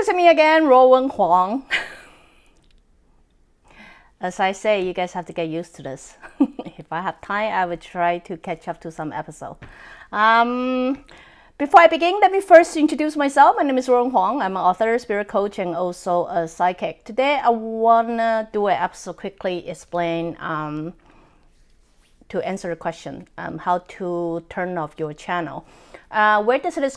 it's me again, Ruowen Huang. As I say, you guys have to get used to this. If I have time, I will try to catch up to some episode. Before I begin, let me first introduce myself. My name is Ruowen Huang. I'm an author, spirit coach, and also a psychic. Today, I wanna do an episode quickly explain to answer the question, how to turn off your channel. Where does this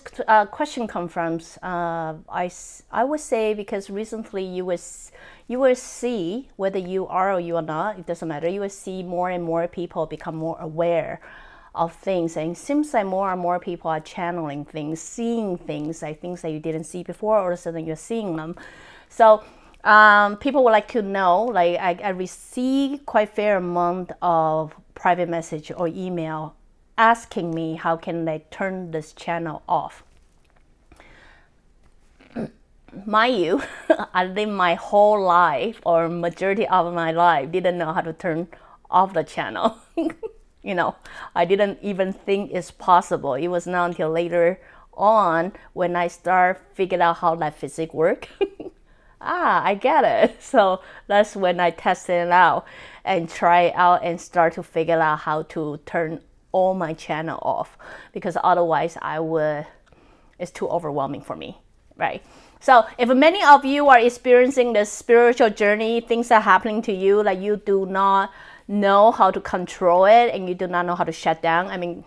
question come from? I would say because recently you will see, whether you are or you are not, it doesn't matter, you will see more and more people become more aware of things, and it seems like more and more people are channeling things, seeing things, like things that you didn't see before, all of a sudden you're seeing them. So people would like to know, like I receive quite a fair amount of private message or email asking me how can I turn this channel off. Mind you, I lived my whole life, or majority of my life, didn't know how to turn off the channel. I didn't even think it's possible. It was not until later on when I start figuring out how that physics work. I get it. So that's when I tested it out and try it out and start to figure out how to turn all my channel off, because otherwise it's too overwhelming for me, right? So if many of you are experiencing this spiritual journey, things are happening to you that you do not know how to control it and you do not know how to shut down, I mean,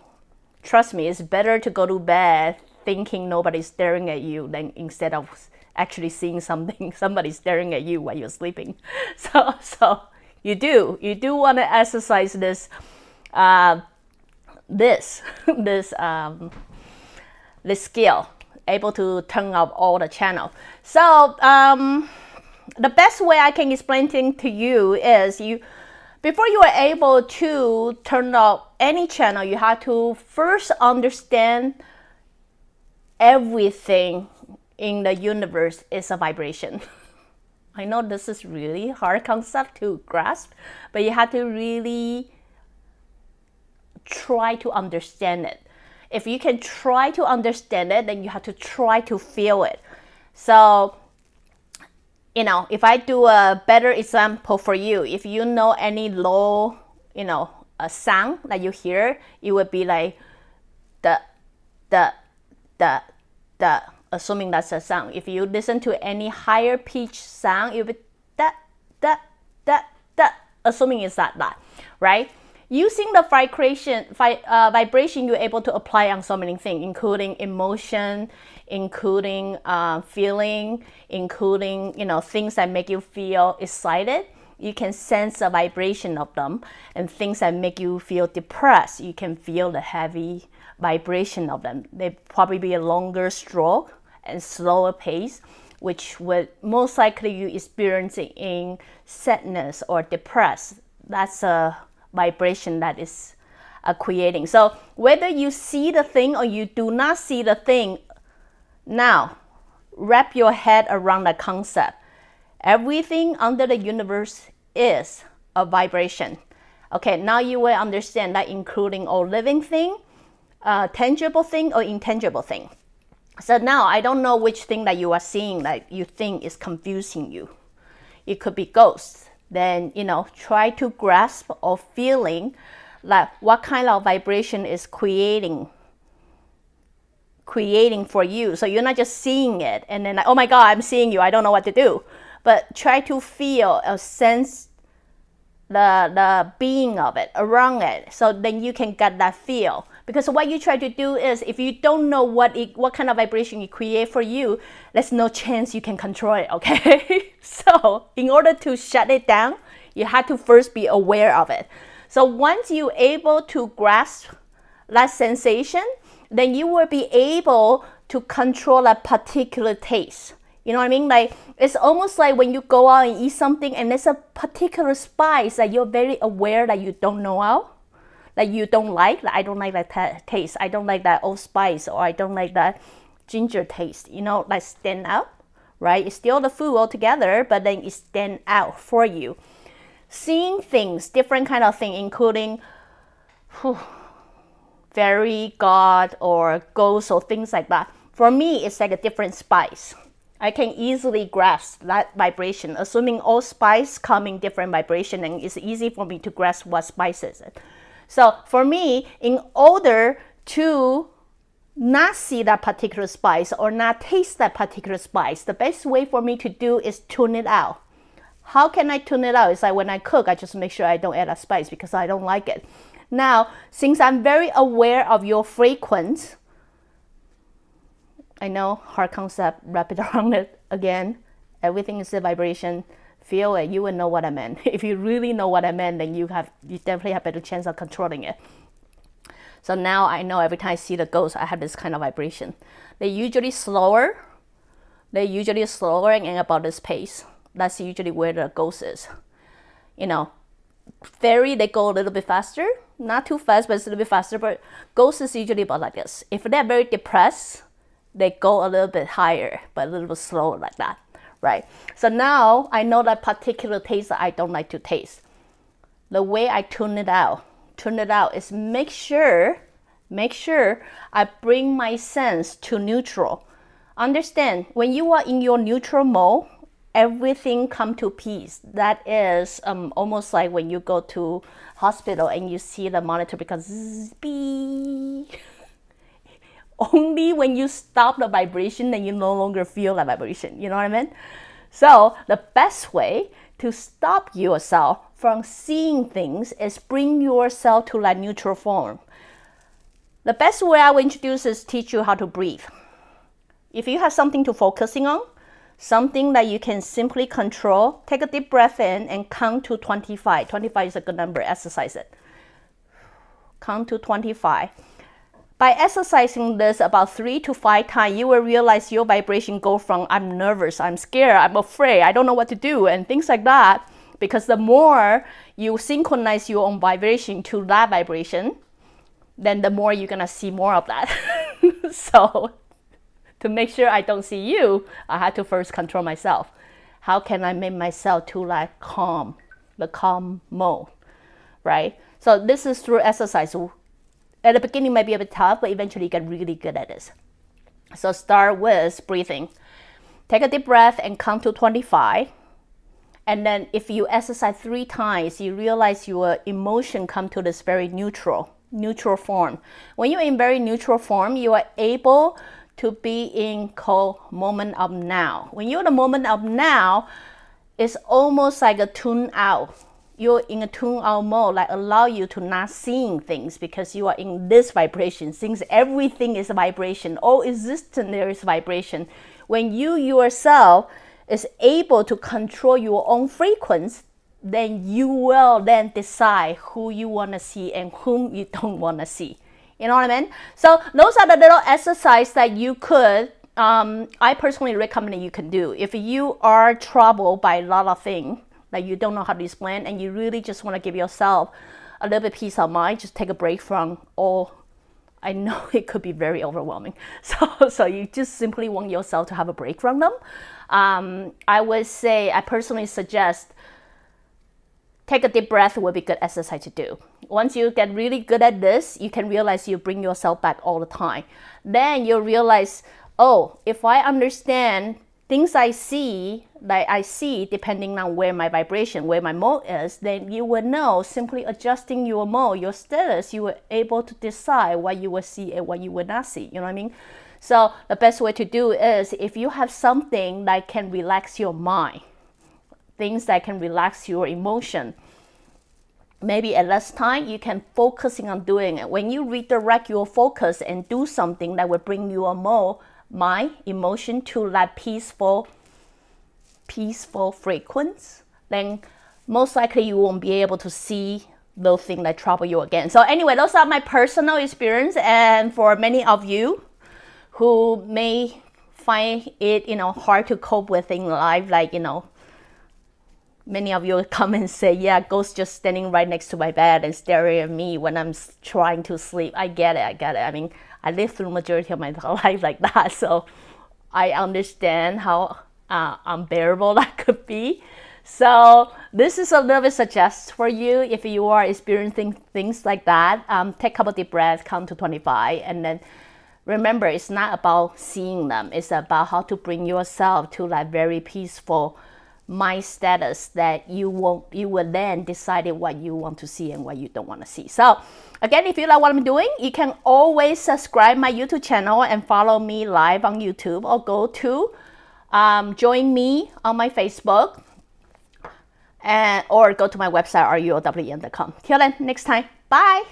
trust me, it's better to go to bed thinking nobody's staring at you than instead of actually seeing somebody staring at you while you're sleeping. So you do want to exercise this this skill, able to turn off all the channel. So the best way I can explain things to you is before you are able to turn off any channel, you have to first understand everything in the universe is a vibration. I know this is really hard concept to grasp, but you have to really try to understand it. If you can try to understand it, then you have to try to feel it. So, if I do a better example for you, if you know any low, a sound that you hear, it would be like the, assuming that's a sound. If you listen to any higher pitch sound, it would be that, assuming it's that, right? Using the vibration, you're able to apply on so many things, including emotion, including feeling, including things that make you feel excited. You can sense the vibration of them, and things that make you feel depressed, you can feel the heavy vibration of them. They probably be a longer stroke and slower pace, which would most likely you experiencing in sadness or depressed. That's a vibration that is creating. So whether you see the thing or you do not see the thing, now wrap your head around the concept. Everything under the universe is a vibration. Okay, now you will understand that, including all living thing, tangible thing or intangible thing. So now I don't know which thing that you are seeing that you think is confusing you. It could be ghosts. Then try to grasp or feeling like what kind of vibration is creating for you. So you're not just seeing it and then like, oh my God, I'm seeing you, I don't know what to do. But try to feel or sense the being of it, around it, so then you can get that feel. Because what you try to do is, if you don't know what kind of vibration you create for you, there's no chance you can control it, okay? So in order to shut it down, you have to first be aware of it. So once you're able to grasp that sensation, then you will be able to control a particular taste. You know what I mean? Like, it's almost like when you go out and eat something and there's a particular spice that you're very aware that you don't know of, that you don't like I don't like that taste, I don't like that old spice, or I don't like that ginger taste, like stand out, right? It's still the food altogether, but then it stand out for you. Seeing things, different kind of thing, including fairy, god, or ghosts, or things like that. For me, it's like a different spice. I can easily grasp that vibration, assuming all spice come in different vibration, and it's easy for me to grasp what spice is it. So for me, in order to not see that particular spice or not taste that particular spice, the best way for me to do is tune it out. How can I tune it out? It's like when I cook, I just make sure I don't add a spice because I don't like it. Now, since I'm very aware of your frequency, I know hard concept, wrap it around it again. Everything is a vibration. Feel it, you will know what I meant. If you really know what I meant, then you definitely have a better chance of controlling it. So now I know every time I see the ghost, I have this kind of vibration. They're usually slower. And about this pace. That's usually where the ghost is. You know, fairy, they go a little bit faster. Not too fast, but it's a little bit faster. But ghost is usually about like this. If they're very depressed, they go a little bit higher, but a little bit slower like that, right? So now I know that particular taste that I don't like to taste. The way I tune it out is make sure I bring my sense to neutral. Understand, when you are in your neutral mode, everything come to peace. That is almost like when you go to hospital and you see the monitor because beep. Only when you stop the vibration, then you no longer feel that vibration. You know what I mean? So the best way to stop yourself from seeing things is bring yourself to that neutral form. The best way I will introduce is teach you how to breathe. If you have something to focusing on, something that you can simply control, take a deep breath in and count to 25. 25 is a good number, exercise it. Count to 25. By exercising this about 3 to 5 times, you will realize your vibration go from I'm nervous, I'm scared, I'm afraid, I don't know what to do, and things like that. Because the more you synchronize your own vibration to that vibration, then the more you're gonna see more of that. So to make sure I don't see you, I had to first control myself. How can I make myself to like calm, the calm mode, right? So this is through exercise. At the beginning, it might be a bit tough, but eventually you get really good at this. So start with breathing. Take a deep breath and count to 25. And then if you exercise 3 times, you realize your emotion come to this very neutral form. When you're in very neutral form, you are able to be in called moment of now. When you're in the moment of now, it's almost like a tune out. You're in a tune out mode, like allow you to not seeing things because you are in this vibration. Since everything is vibration, all existence there is vibration. When you yourself is able to control your own frequency, then you will then decide who you want to see and whom you don't want to see. You know what I mean? So those are the little exercises that you could, I personally recommend you can do. If you are troubled by a lot of things, that you don't know how to explain, and you really just want to give yourself a little bit peace of mind, just take a break from all. I know it could be very overwhelming. So you just simply want yourself to have a break from them. I would say, I personally suggest take a deep breath would be good exercise to do. Once you get really good at this, you can realize you bring yourself back all the time. Then you'll realize, oh, if I understand things I see, like I see depending on where my vibration, where my mode is, then you will know simply adjusting your mode, your status, you were able to decide what you will see and what you will not see. You know what I mean? So the best way to do is if you have something that can relax your mind, things that can relax your emotion, maybe at less time you can focusing on doing it. When you redirect your focus and do something that will bring you a more mind, emotion to that peaceful frequency, then most likely you won't be able to see those things that trouble you again. So anyway, those are my personal experience, and for many of you who may find it, hard to cope with in life, like, many of you come and say, yeah, ghost just standing right next to my bed and staring at me when I'm trying to sleep. I get it. I mean, I lived through majority of my life like that, so I understand how unbearable that could be. So this is a little bit suggest for you if you are experiencing things like that. Take a couple deep breaths, count to 25, and then Remember, it's not about seeing them. It's about how to bring yourself to that very peaceful mind status that you will then decide what you want to see and what you don't want to see. So again, if you like what I'm doing, you can always subscribe my YouTube channel and follow me live on YouTube, or go to join me on my Facebook, or go to my website ruowen.com. Till then, next time, bye.